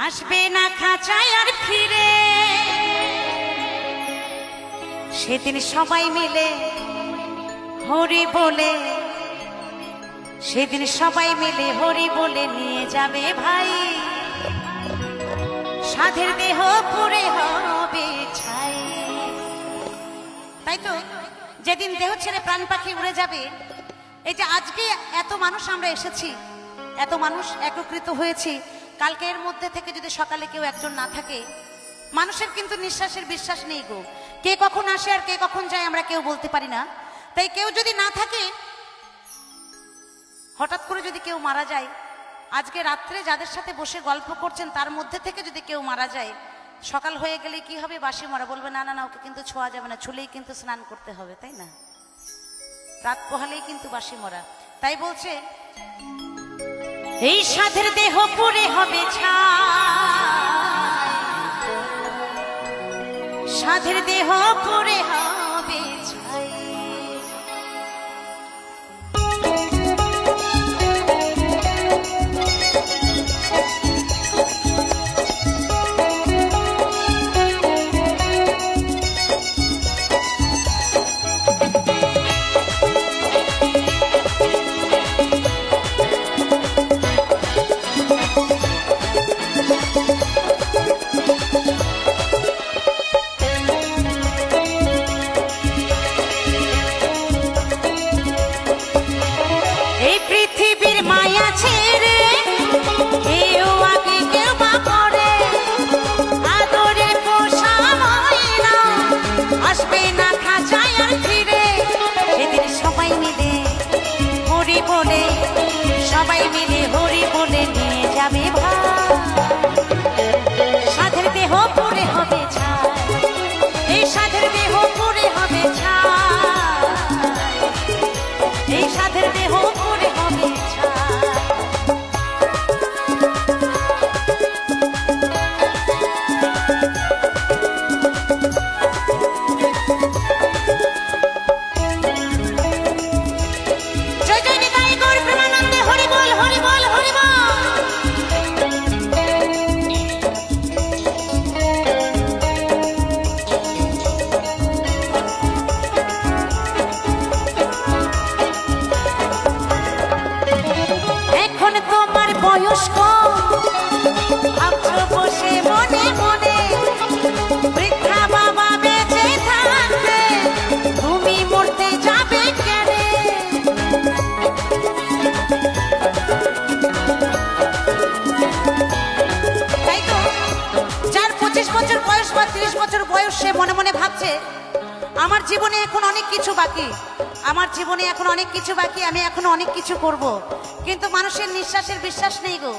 আসবে না খাঁচায় আর ফিরে। সেদিন সবাই মিলে হরি বলে, সেদিন সবাই মিলে হরি বলে নিয়ে যাবে ভাই। সাধের দেহ পুরে হবে ছাই। তাই তো যেদিন দেহ ছেড়ে প্রাণ পাখি উড়ে যাবে, এই যে আজকে এত মানুষ আমরা এসেছি, এত মানুষ একত্রিত হয়েছি, কালকে এর মধ্যে থেকে যদি সকালে কেউ একজন না থাকে, মানুষের কিন্তু নিঃশ্বাসের বিশ্বাস নেই গো। কে কখন আসে আর কে কখন যায় আমরা কেউ বলতে পারি না। তাই কেউ যদি না থাকে, হঠাৎ করে যদি কেউ মারা যায়, আজকে রাত্রে যাদের সাথে বসে গল্প করছেন তার মধ্যে থেকে যদি কেউ মারা যায়, সকাল হয়ে গেলে কি হবে? বাসি মরা। বলবে না না না, ওকে কিন্তু ছোঁয়া যাবে না, ছুলেই কিন্তু স্নান করতে হবে, তাই না? রাত পোহালেই কিন্তু বাসি মরা। তাই বলছে এই সাধের দেহ পুরে হবে ছাই, সাধের দেহ পুরে হবে ছাই। সবাই মিলে হরি বলে নিয়ে যাবে ভাই। সাধের দেহ পুরে হবে ছাই, এই সাধের দেহ পুরে হবে ছাই, এই সাধের দেহ পুরে হবে ছাই। বয়স্ক ভাবছো বসে মনে মনে, বৃদ্ধা বাবা বেঁচে থাকতে তুমি মরতে যাবে কেনে? তাই তো যার 25 বছর বয়স বা 30 বছর বয়স, সে মনে মনে ভাবছে আমার জীবনে এখন অনেক কিছু বাকি, আমার জীবনে এখন অনেক কিছু বাকি, আমি এখনো অনেক কিছু করব। কিন্তু মানুষের নিঃশ্বাসের বিশ্বাস নেই গো।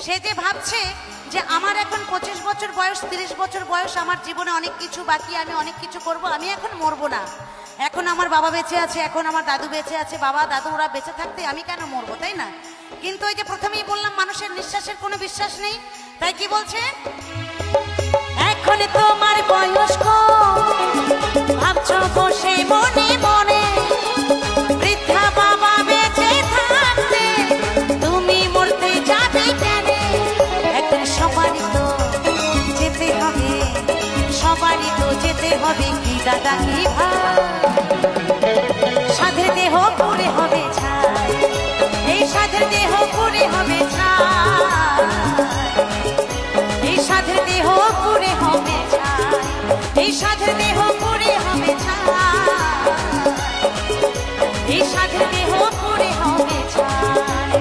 সে যে ভাবছে যে আমার এখন 25 বছর বয়স, 30 বছর বয়স, আমার জীবনে অনেক কিছু বাকি, আমি অনেক কিছু করব, আমি এখন মরবো না। এখন আমার বাবা বেঁচে আছে, এখন আমার দাদু বেঁচে আছে, বাবা দাদু ওরা বেঁচে থাকতে আমি কেন মরবো, তাই না? কিন্তু ওই যে প্রথমেই বললাম মানুষের নিঃশ্বাসের কোনো বিশ্বাস নেই। তাই কি বলছে? এখন তোমার বয়স ভাবছো বসে মনে মনে, বৃদ্ধা বাবা বেঁচে থাকতে তুমি মরতে যাবে কেনে? একদিন সবারই তো যেতে হবে, সবারই তো যেতে হবে, কি দাদা কি ভাই। সাধের দেহ পুরে হবে ছাই, এই সাধের দেহ পুরে হবে ছাই, এই সাধের দেহ পুরে হবে ছাই, এই সাধের দেহ পুরে হবে ছাই, এই সাধের দেহ পুরে হবে ছাই।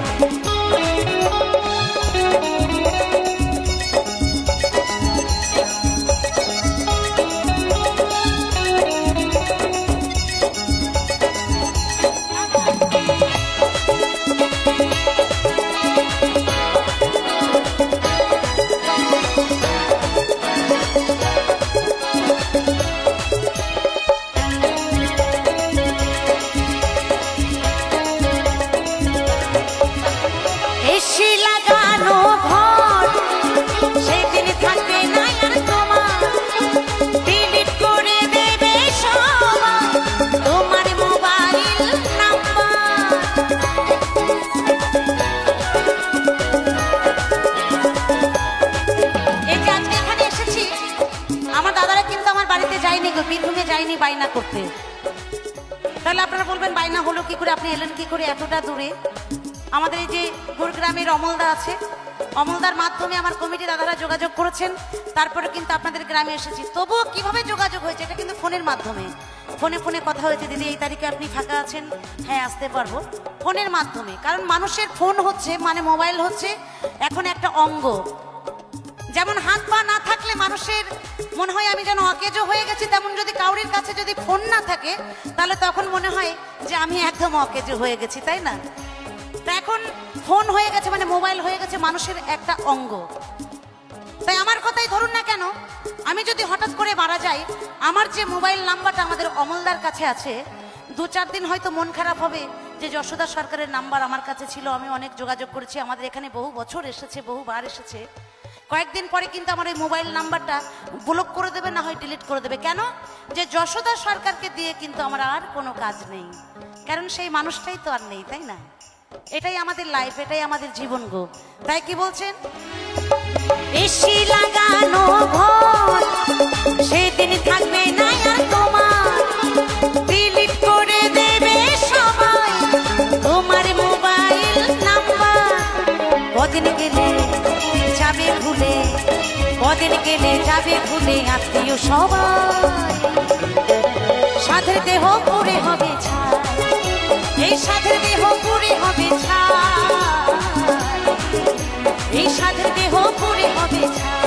যাইনি বায়না করতে। তাহলে আপনারা বলবেন বায়না হলো কি করে, আপনি এলেন কি করে এতটা দূরে? আমাদের এই যে গুরগ্রামের অমলদা আছে, অমলদার মাধ্যমে আমার কমিটি দাদারা যোগাযোগ করেছেন, তারপরে কিন্তু আপনাদের গ্রামে এসেছি। তবুও কিভাবে যোগাযোগ হয়েছে, এটা কিন্তু ফোনের মাধ্যমে, ফোনে ফোনে কথা হয়েছে, দিদি এই তারিখে আপনি ফাঁকা আছেন, হ্যাঁ আসতে পারবো, ফোনের মাধ্যমে। কারণ মানুষের ফোন হচ্ছে মানে মোবাইল হচ্ছে এখন একটা অঙ্গ। যেমন হাত পা না থাকলে মানুষের মনে হয় আমি যেন অকেজো হয়ে গেছি, তেমন যদি কাউরির কাছে যদি ফোন না থাকে তাহলে তখন মনে হয় যে আমি একদম অকেজো হয়ে গেছি, তাই না? তা এখন ফোন হয়ে গেছে মানে মোবাইল হয়ে গেছে মানুষের একটা অঙ্গ। তাই আমার কথাই ধরুন না কেন, আমি যদি হঠাৎ করে মারা যাই, আমার যে মোবাইল নাম্বারটা আমাদের অমলদার কাছে আছে, 2-4 দিন হয়তো মন খারাপ হবে যে যশোদা সরকারের নাম্বার আমার কাছে ছিল, আমি অনেক যোগাযোগ করেছি, আমাদের এখানে বহু বছর এসেছে, বহুবার এসেছে। কয়েকদিন পরে কিন্তু আমার এই মোবাইল নাম্বারটা ব্লক করে দেবে, না হয় ডিলিট করে দেবে। কেন? যে যশোদা সরকারকে দিয়ে কিন্তু আমার আর কোনো কাজ নেই, কারণ সেই মানুষটাই তো আর নেই, তাই না? এটাই আমাদের লাইফ, এটাই আমাদের জীবন গো। তাই কি বলছেন, এসি লাগানো ঘর সেদিন থাকবে না আর তোমার, ডিলিট করে দেবে সবাই তোমার মোবাইল নাম্বার। কদিন গেলে যাবে ভুলে, কদিন গেলে যাবে ভুলে আত্মীয় সবাই, সাধের দেহ পুড়ে হবে ছাই, এই সাধের দেহ পুড়ে হবে ছাই, এই সাধের দেহ পুড়ে হবে ছাই।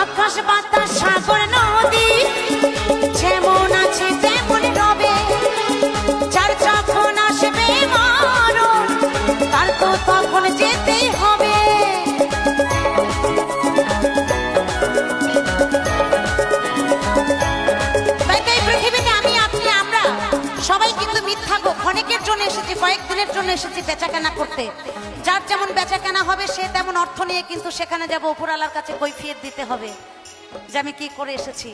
আকাশ বাতাস সাগর নদী যেমন আছে তেমন রবে, যার যখন আসবে মরণ তার তো তখন যেতেই হবে। তাই পৃথিবীতে আমি আপনি আমরা সবাই কিন্তু মিথ্যা গো, ক্ষণিকের জন্য এসেছি, কয়েকদিনের জন্য এসেছি বেচাকেনা করতে। যার যেমন বেচাকেনা হবে সে তেমন অর্থ নিয়ে কিন্তু সেখানে যাব, উপরওয়ালার কাছে কৈফিয়ত দিতে হবে যে আমি কি করে এসেছি।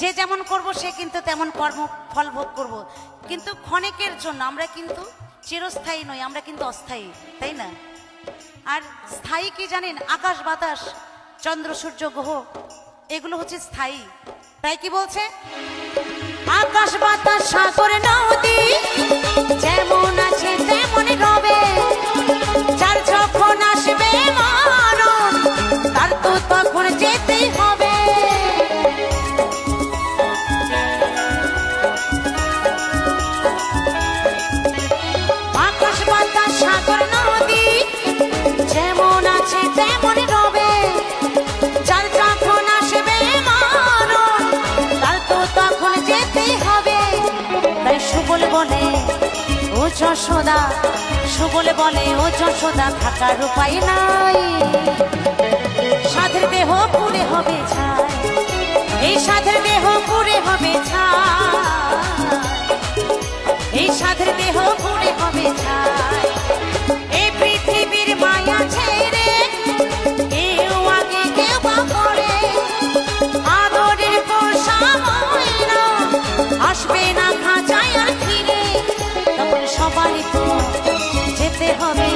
যে যেমন করব সে কিন্তু তেমন কর্ম ফল ভোগ করব। কিন্তু ক্ষণিকের জন্য আমরা কিন্তু চিরস্থায়ী নই, আমরা কিন্তু অস্থায়ী, তাই না? আর স্থায়ী কি জানেন? আকাশ বাতাস চন্দ্র সূর্য গ্রহ এগুলো হচ্ছে স্থায়ী। তাই কি বলছে, আকাশ বাতাস সাগর নদী যেমন আছে তেমন রবে, যার যখন আসবে মরণ তার তো তখন যেতেই হবে। আকাশ বাতাস সাগর নদী যেমন আছে তেমন রবে, যার যখন আসবে মরণ তার তো তখন যেতেই হবে। তাই সুবল বলে ও যশোদা, সুবল বলে ও যশোদা থাকার উপায় নাই, সাধের দেহ পুড়ে হবে ছাই, এই সাধের দেহ পুড়ে হবে ছাই, এই সাধের দেহ পুড়ে হবে ছাই। এই পৃথিবীর মায়া ছেড়ে কেউ আগে কেউ বা পরে, আদরের পোষা ময়না আসবে না খাঁচায় আর ফিরে, তখন সবারই তো যেতে হবে,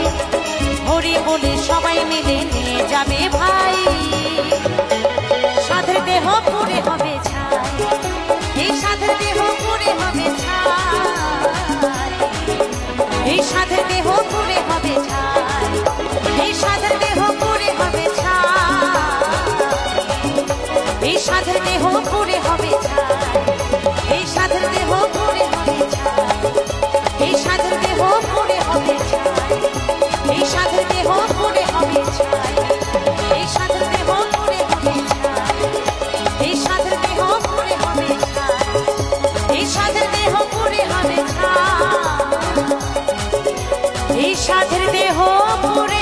হরি বলে সবাই মিলে নিয়ে যাবে ভাই, সাধের দেহ পুড়ে হবে ছাই, এই সাধের দেহ পুড়ে হবে ছাই, এই সাধের দেহ পুড়ে হবে ছাই, এই সাধের দেহ পুড়ে হবে ছাই, এই সাধের দেহ পুড়ে হবে ছাই, এই সাধের দেহ পুড়ে হবে ছাই, এই সাধের দেহ পুড়ে হবে ছাই, এই সাধের দেহ পুড়ে হবে ছাই, এই সাধের দেহ পুড়ে হবে ছাই, এই সাধের দেহ পুড়ে হবে ছাই, এই সাধের দেহ পুড়ে হবে ছাই, এই সাধের দেহ পুড়ে